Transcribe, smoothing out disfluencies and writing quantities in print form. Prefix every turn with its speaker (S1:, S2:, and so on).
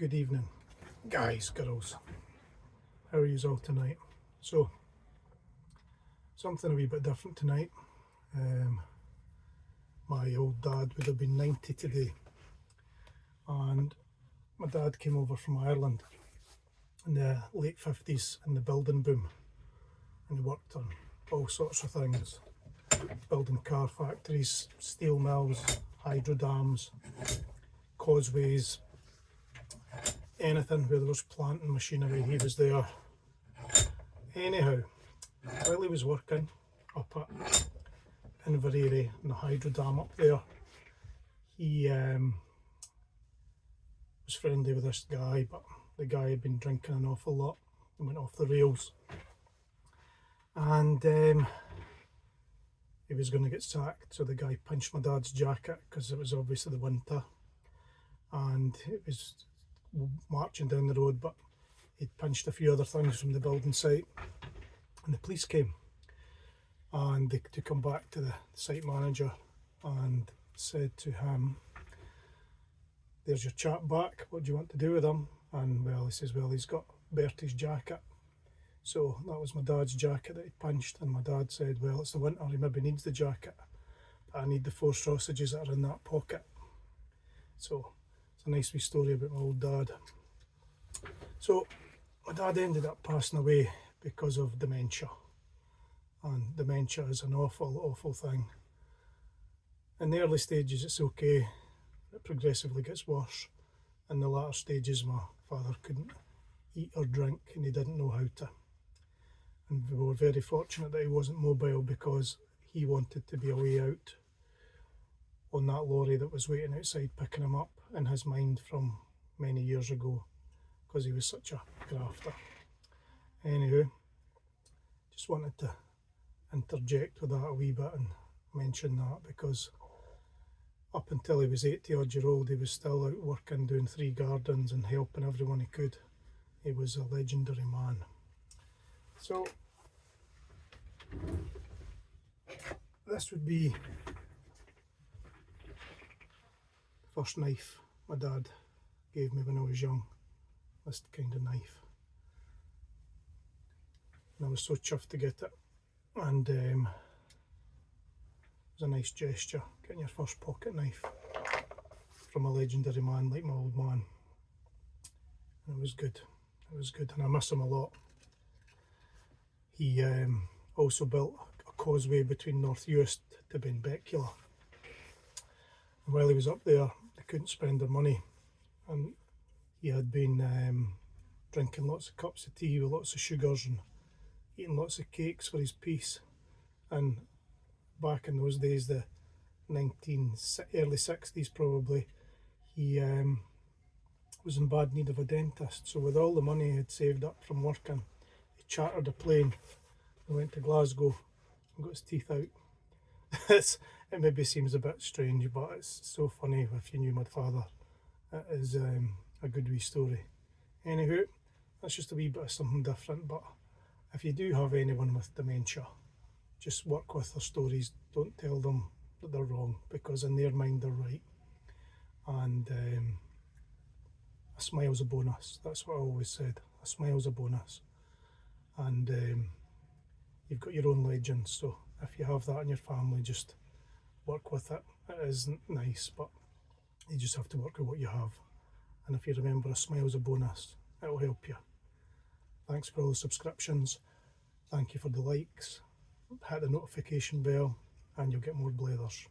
S1: Good evening, guys, girls. How are yous all tonight? So, something a wee bit different tonight. My old dad would have been 90 today, and my dad came over from Ireland in the late 50s in the building boom, and he worked on all sorts of things, building car factories, steel mills, hydro dams, causeways, anything where there was planting machinery, he was there. Anyhow, while he was working up at Inverary in the hydro dam up there, he was friendly with this guy, but the guy had been drinking an awful lot and went off the rails, and he was going to get sacked. So the guy pinched my dad's jacket because it was obviously the winter, and it was marching down the road, but he'd pinched a few other things from the building site, and the police came and they took him back to the site manager and said to him, "There's your chap back, what do you want to do with him?" And well, he says, well, he's got Bertie's jacket. So that was my dad's jacket that he punched, and my dad said, well, it's the winter, he maybe needs the jacket, but I need the 4 sausages that are in that pocket. So it's a nice wee story about my old dad. So my dad ended up passing away because of dementia, and dementia is an awful thing. In the early stages it's okay, it progressively gets worse. In the latter stages my father couldn't eat or drink and he didn't know how to, and we were very fortunate that he wasn't mobile, because he wanted to be away out on that lorry that was waiting outside picking him up in his mind from many years ago, because he was such a grafter. Anyway, just wanted to interject with that a wee bit and mention that, because up until he was 80 odd year old he was still out working, doing 3 gardens and helping everyone he could. He was a legendary man. So this would be the first knife my dad gave me when I was young, this kind of knife, and I was so chuffed to get it, and it was a nice gesture, getting your first pocket knife from a legendary man like my old man, and it was good, and I miss him a lot. He also built a causeway between North Uist to Benbecula, and while he was up there they couldn't spend their money, and he had been drinking lots of cups of tea with lots of sugars and eating lots of cakes for his peace. And back in those days, the early 60s probably, he was in bad need of a dentist. So with all the money he had saved up from working, he chartered a plane and went to Glasgow and got his teeth out. It maybe seems a bit strange, but it's so funny if you knew my father. It is a good wee story. Anywho, that's just a wee bit of something different, but if you do have anyone with dementia, just work with their stories, don't tell them that they're wrong, because in their mind they're right. And a smile's a bonus, that's what I always said, a smile's a bonus. And you've got your own legends, so if you have that in your family, just work with it. It isn't nice, but you just have to work with what you have. And if you remember, a smile's a bonus, it'll help you. Thanks for all the subscriptions, thank you for the likes, hit the notification bell and you'll get more blathers.